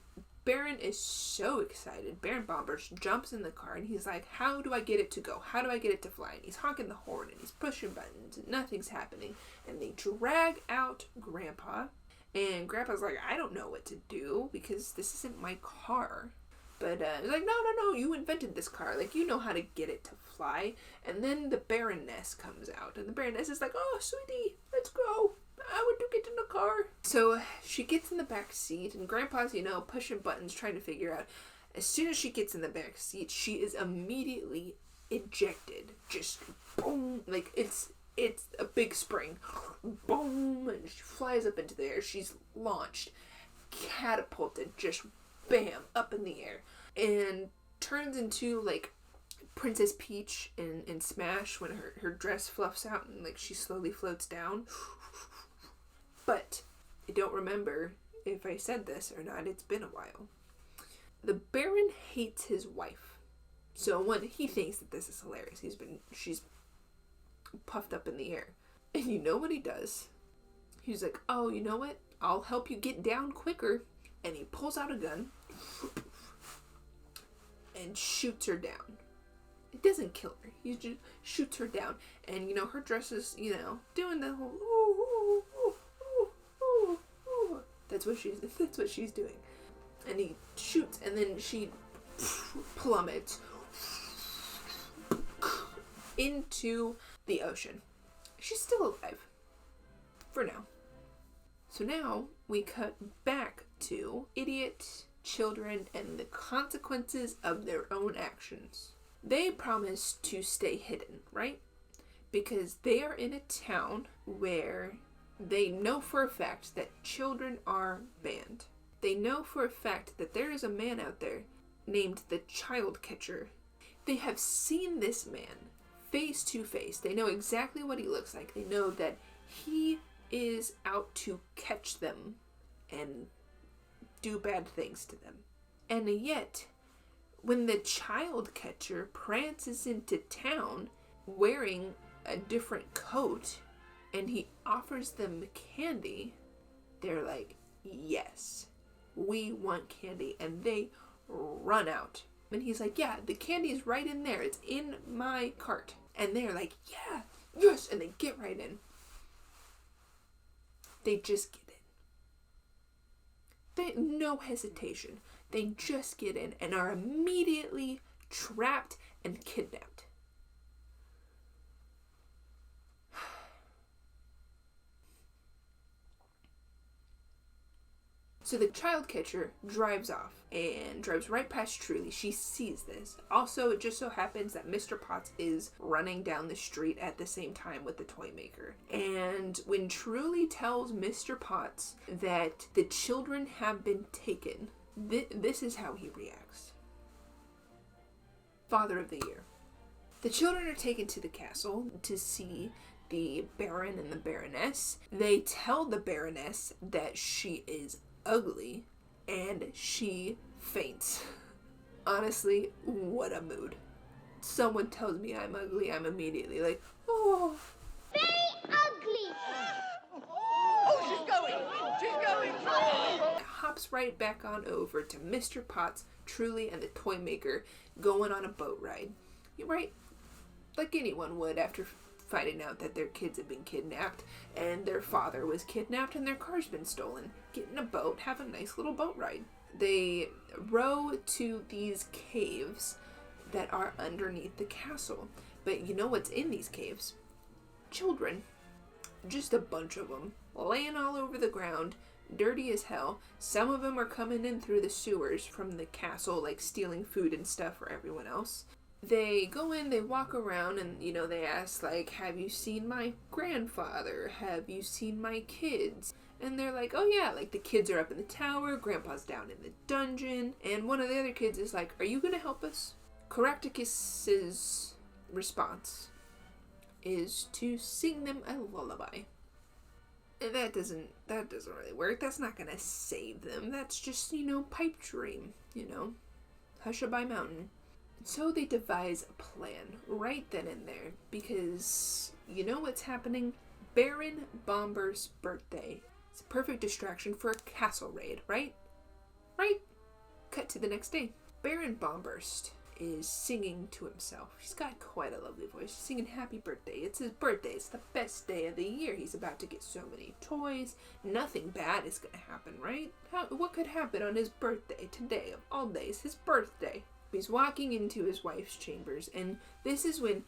Baron is so excited. Baron Bombers jumps in the car, and he's like, how do I get it to go? How do I get it to fly? And he's honking the horn, and he's pushing buttons, and nothing's happening. And they drag out Grandpa, and Grandpa's like, I don't know what to do, because this isn't my car. But he's like, no, you invented this car. Like, you know how to get it to fly. And then the Baroness comes out, and the Baroness is like, oh, sweetie, let's go. I want to get in the car. So she gets in the back seat, and Grandpa's, pushing buttons, trying to figure out. As soon as she gets in the back seat, she is immediately ejected. Just boom, like it's a big spring. Boom, and she flies up into the air. She's launched, catapulted, just bam, up in the air, and turns into like Princess Peach in Smash when her dress fluffs out and like she slowly floats down. But I don't remember if I said this or not. It's been a while. The Baron hates his wife. So one, he thinks that this is hilarious. She's puffed up in the air. And you know what he does? He's like, oh, you know what? I'll help you get down quicker. And he pulls out a gun and shoots her down. It doesn't kill her. He just shoots her down. And, her dress is, doing the whole ooh, ooh, ooh, ooh, ooh, ooh. That's what she's doing. And he shoots, and then she plummets into the ocean. She's still alive. For now. So now we cut back to idiot children and the consequences of their own actions. They promise to stay hidden, right? Because they are in a town where they know for a fact that children are banned. They know for a fact that there is a man out there named the Child Catcher. They have seen this man face to face. They know exactly what he looks like. They know that he is out to catch them and do bad things to them. And yet, when the child catcher prances into town wearing a different coat and he offers them candy, they're like, yes, we want candy, and they run out. And he's like, yeah, the candy is right in there. It's in my cart. And they're like, yeah, yes, and they get right in. They just get in. No hesitation. They just get in and are immediately trapped and kidnapped. So the child catcher drives off and drives right past Truly. She sees this. Also, it just so happens that Mr. Potts is running down the street at the same time with the toy maker. And when Truly tells Mr. Potts that the children have been taken, this is how he reacts. Father of the Year. The children are taken to the castle to see the Baron and the Baroness. They tell the Baroness that she is ugly, and she faints. Honestly, what a mood. Someone tells me I'm ugly, I'm immediately like, oh. Very ugly. Oh, she's going. Hops right back on over to Mr. Potts, Truly, and the toy maker going on a boat ride. You're right, like anyone would after finding out that their kids had been kidnapped and their father was kidnapped and their car's been stolen. Get in a boat, have a nice little boat ride. They row to these caves that are underneath the castle. But you know what's in these caves? Children. Just a bunch of them, laying all over the ground, dirty as hell. Some of them are coming in through the sewers from the castle, like stealing food and stuff for everyone else. They go in, they walk around, and, they ask, like, have you seen my grandfather? Have you seen my kids? And they're like, oh yeah, like, the kids are up in the tower, Grandpa's down in the dungeon, and one of the other kids is like, are you gonna help us? Caractacus's response is to sing them a lullaby. And that doesn't really work. That's not gonna save them. That's just, pipe dream, Hushabye Mountain. So they devise a plan right then and there, because you know what's happening? Baron Bomber's birthday. It's a perfect distraction for a castle raid, right? Right? Cut to the next day. Baron Bombburst is singing to himself. He's got quite a lovely voice. He's singing happy birthday. It's his birthday. It's the best day of the year. He's about to get so many toys. Nothing bad is going to happen, right? What could happen on his birthday today of all days? His birthday. He's walking into his wife's chambers, and this is when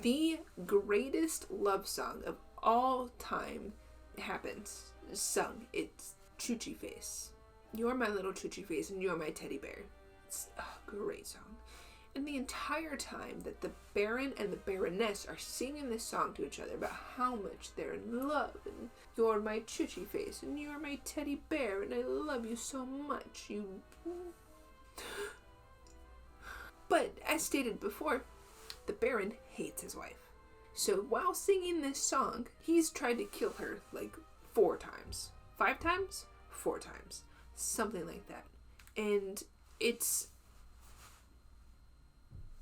the greatest love song of all time happens. Sung. It's Choochie Face. You're my little Choochie Face, and you're my teddy bear. It's a great song. And the entire time that the Baron and the Baroness are singing this song to each other about how much they're in love, and you're my Choochie Face, and you're my teddy bear, and I love you so much, But, as stated before, the Baron hates his wife. So while singing this song, he's tried to kill her like 4 times. 5 times? 4 times. Something like that. And it's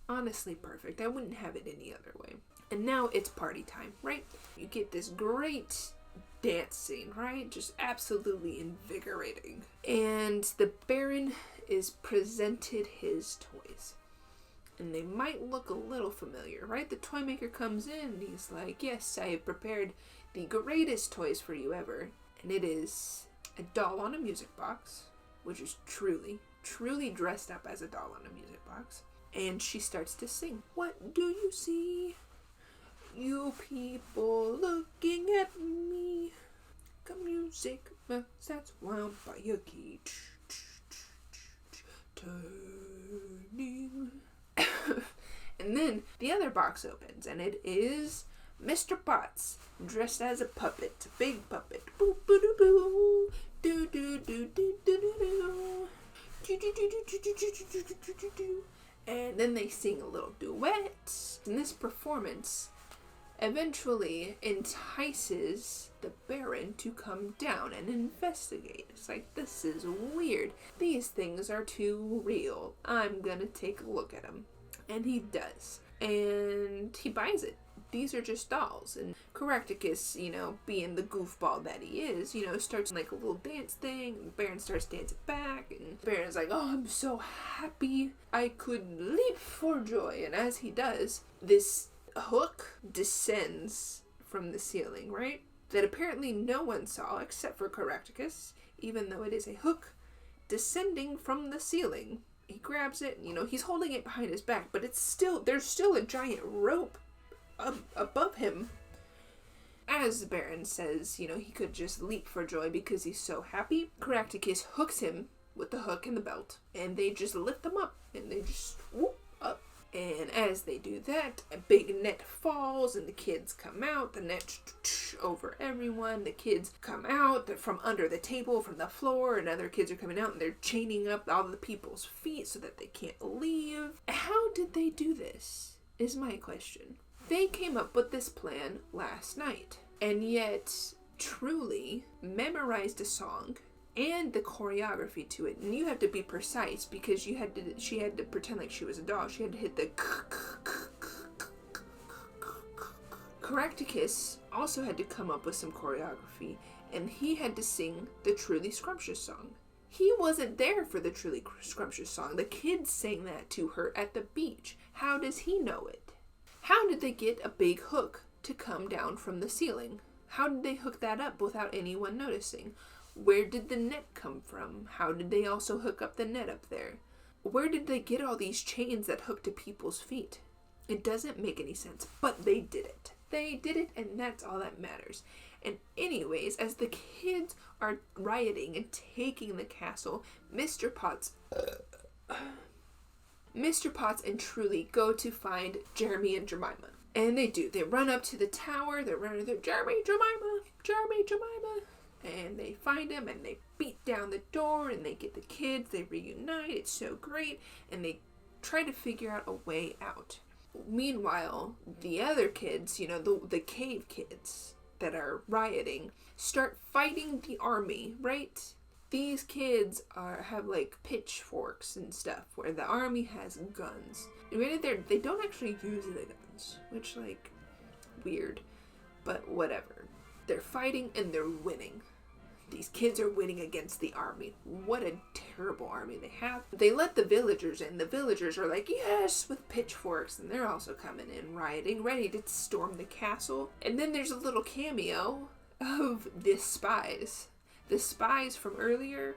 honestly perfect. I wouldn't have it any other way. And now it's party time, right? You get this great dance scene, right? Just absolutely invigorating. And the Baron is presented his toys. And they might look a little familiar, right? The toy maker comes in and he's like, yes, I have prepared the greatest toys for you ever. And it is a doll on a music box, which is truly dressed up as a doll on a music box. And she starts to sing. What do you see? You people looking at me. Got music, that's wound by a key. Turning. And then the other box opens, and it is Mr. Potts dressed as a puppet, a big puppet. Boo boo doo boo, do do do do do do do. And then they sing a little duet. In this performance, eventually entices the Baron to come down and investigate. It's like, this is weird. These things are too real. I'm gonna take a look at them. And he does. And he buys it. These are just dolls. And Caractacus, being the goofball that he is, starts like a little dance thing. And Baron starts dancing back. And Baron's like, oh, I'm so happy. I could leap for joy. And as he does, this hook descends from the ceiling, right? That apparently no one saw except for Caractacus, even though it is a hook descending from the ceiling. He grabs it, he's holding it behind his back, but there's still a giant rope above him. As the Baron says, he could just leap for joy because he's so happy, Caractacus hooks him with the hook and the belt, and they just lift them up, and they just whoop up. And as they do that, a big net falls and the kids come out. The net over everyone. The kids come out from under the table, from the floor, and other kids are coming out and they're chaining up all the people's feet so that they can't leave. How did they do this, is my question. They came up with this plan last night, and yet truly memorized a song and the choreography to it. And you have to be precise because she had to pretend like she was a doll. She had to hit the Caractacus also had to come up with some choreography, and he had to sing the Truly Scrumptious song. He wasn't there for the Truly Scrumptious song. The kids sang that to her at the beach. How does he know it? How did they get a big hook to come down from the ceiling? How did they hook that up without anyone noticing? Where did the net come from? How did they also hook up the net up there? Where did they get all these chains that hook to people's feet? It doesn't make any sense, but they did it. They did it, and that's all that matters. And anyways, as the kids are rioting and taking the castle, Mr. Potts and Truly go to find Jeremy and Jemima. And they do. They run up to the tower. They're running there, Jeremy, Jemima. And they find him and they beat down the door and they get the kids. They reunite. It's so great. And they try to figure out a way out. Meanwhile, the other kids, the cave kids that are rioting, start fighting the army, right? These kids have like pitchforks and stuff, where the army has guns. They don't actually use the guns, which, like, weird, but whatever. They're fighting and they're winning. These kids are winning against the army. What a terrible army they have. They let the villagers in. The villagers are like, yes, with pitchforks. And they're also coming in, rioting, ready to storm the castle. And then there's a little cameo of the spies. The spies from earlier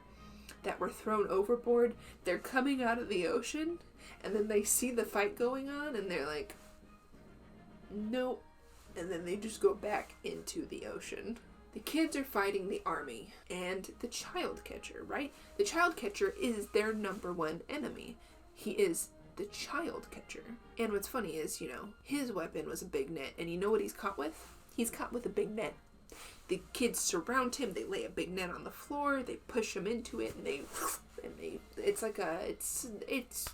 that were thrown overboard. They're coming out of the ocean. And then they see the fight going on. And they're like, nope. And then they just go back into the ocean. The kids are fighting the army and the child catcher, right? The child catcher is their number one enemy. He is the child catcher. And what's funny is, his weapon was a big net. And you know what he's caught with? He's caught with a big net. The kids surround him. They lay a big net on the floor. They push him into it. It's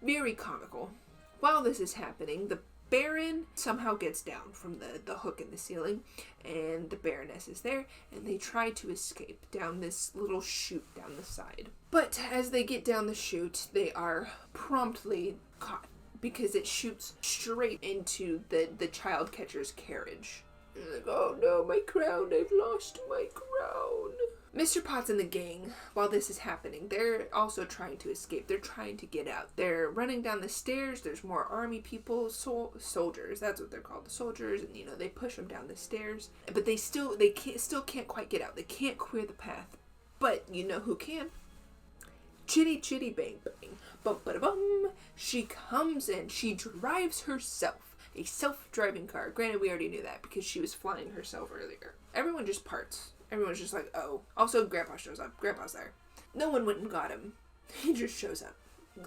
very comical. While this is happening, the Baron somehow gets down from the hook in the ceiling, and the Baroness is there, and they try to escape down this little chute down the side. But as they get down the chute, they are promptly caught because it shoots straight into the child catcher's carriage. And they're like, oh no, my crown, I've lost my crown. Mr. Potts and the gang, while this is happening, they're also trying to escape. They're trying to get out. They're running down the stairs. There's more army people, soldiers. That's what they're called, the soldiers. And they push them down the stairs. But they still can't quite get out. They can't clear the path. But you know who can? Chitty Chitty Bang Bang. Bum ba da bum. She comes in. She drives herself. A self-driving car. Granted, we already knew that because she was flying herself earlier. Everyone just parts. Everyone's just like, oh. Also, Grandpa shows up. Grandpa's there. No one went and got him. He just shows up.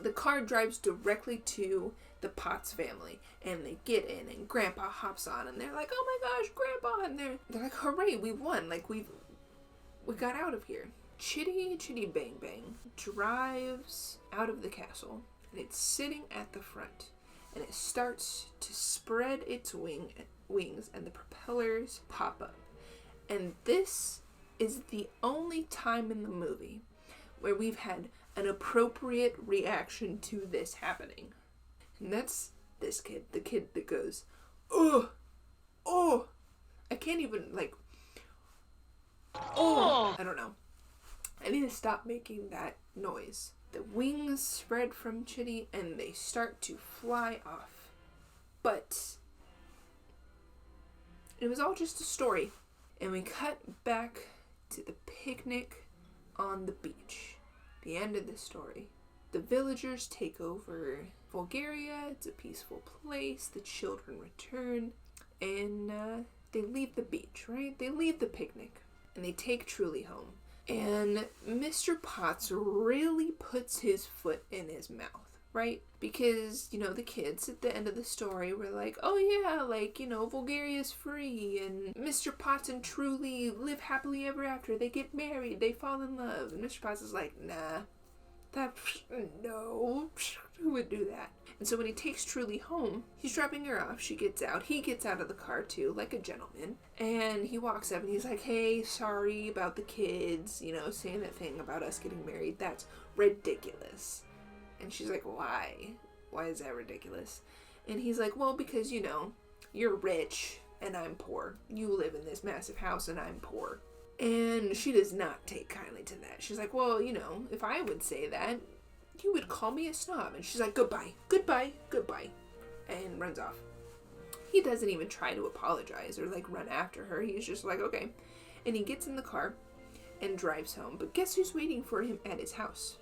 The car drives directly to the Potts family. And they get in, and Grandpa hops on, and they're like, oh my gosh, Grandpa! And they're like, hooray, we won. Like, we got out of here. Chitty Chitty Bang Bang drives out of the castle. And it's sitting at the front. and it starts to spread its wings, and the propellers pop up. And this is the only time in the movie where we've had an appropriate reaction to this happening. And that's this kid, the kid that goes, oh, I can't even, like, I don't know. I need to stop making that noise. The wings spread from Chitty and they start to fly off. But it was all just a story. And we cut back to the picnic on the beach. The end of the story. The villagers take over Bulgaria. It's a peaceful place. The children return. And they leave the beach, right? They leave the picnic. And they take Truly home. And Mr. Potts really puts his foot in his mouth, right? Because, you know, the kids at the end of the story were like, oh yeah, like, you know, Bulgaria's free, and Mr. Potts and Truly live happily ever after. They get married, they fall in love. And Mr. Potts is like, nah, no, who would do that? And so when he takes Truly home, he's dropping her off. She gets out. He gets out of the car too, like a gentleman. And he walks up and he's like, hey, sorry about the kids, you know, saying that thing about us getting married. That's ridiculous. And she's like, why? Why is that ridiculous? And he's like, well, because, you know, you're rich and I'm poor. You live in this massive house and I'm poor. And she does not take kindly to that. She's like, well, you know, if I would say that, you would call me a snob. And she's like, goodbye, and runs off. He doesn't even try to apologize or like run after her. He's just like, okay. And he gets in the car and drives home. But guess who's waiting for him at his house?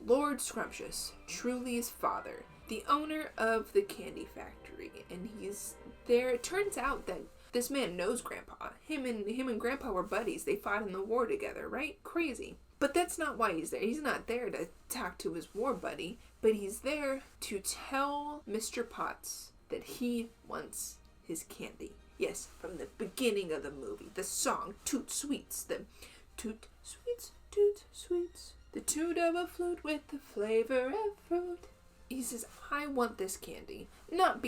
Lord Scrumptious, Truly's father, the owner of the candy factory. And he's there. It turns out that this man knows Grandpa. Him and Grandpa were buddies. They fought in the war together, right? Crazy. But that's not why he's there. He's not there to talk to his war buddy, but he's there to tell Mr. Potts that he wants his candy. Yes, from the beginning of the movie, the song Toot Sweets, the toot sweets, the toot of a flute with the flavor of fruit. He says, I want this candy. Not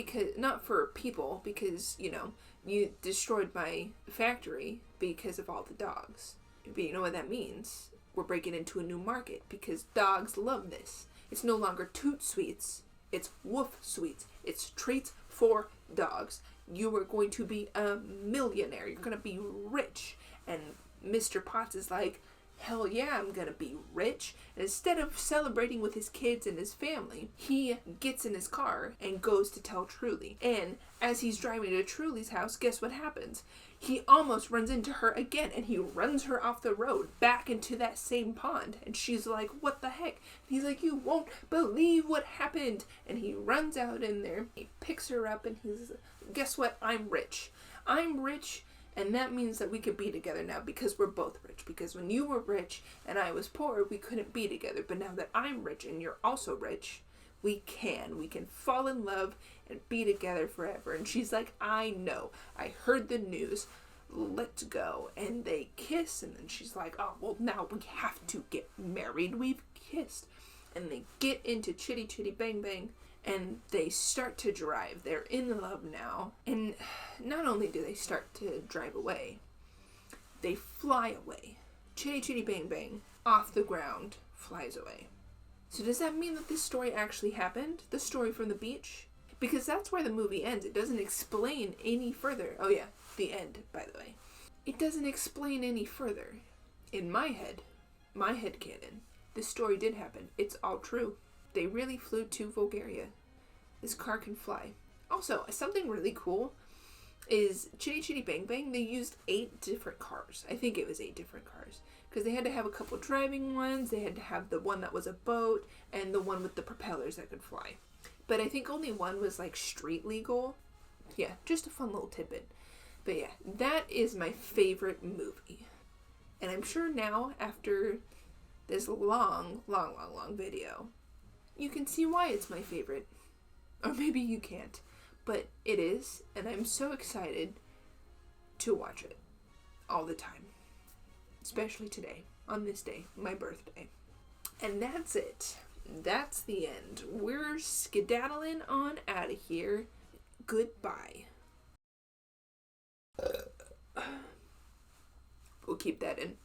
for people, because, you know, you destroyed my factory because of all the dogs. But you know what that means? We're breaking into a new market because dogs love this. It's no longer Toot Sweets, it's Woof Sweets. It's treats for dogs. You are going to be a millionaire. You're going to be rich. And Mr. Potts is like, hell yeah, I'm gonna be rich. And instead of celebrating with his kids and his family, he gets in his car and goes to tell Truly. And as he's driving to Truly's house, guess what happens? He almost runs into her again, and he runs her off the road back into that same pond. And she's like, what the heck? And he's like, you won't believe what happened. And he runs out in there, he picks her up, and he's, guess what? I'm rich. And that means that we could be together now because we're both rich. Because when you were rich and I was poor, we couldn't be together. But now that I'm rich and you're also rich, we can. We can fall in love and be together forever. And she's like, I know. I heard the news. Let's go. And they kiss. And then she's like, oh, well, now we have to get married. We've kissed. And they get into Chitty Chitty Bang Bang. And they start to drive. They're in love now. And not only do they start to drive away, they fly away. Chitty Chitty Bang Bang, off the ground, flies away. So does that mean that this story actually happened? The story from the beach? Because that's where the movie ends. It doesn't explain any further. Oh yeah, the end, by the way. It doesn't explain any further. In my head canon, this story did happen. It's all true. They really flew to Bulgaria. This car can fly. Also, something really cool is Chitty Chitty Bang Bang, they used 8 different cars. I think it was 8 different cars. Because they had to have a couple driving ones, they had to have the one that was a boat, and the one with the propellers that could fly. But I think only one was like street legal. Yeah, just a fun little tidbit. But yeah, that is my favorite movie. And I'm sure now, after this long video, you can see why it's my favorite. Or maybe you can't. But it is, and I'm so excited to watch it all the time. Especially today, on this day, my birthday. And that's it. that's the end. We're skedaddling on out of here. Goodbye. We'll keep that in.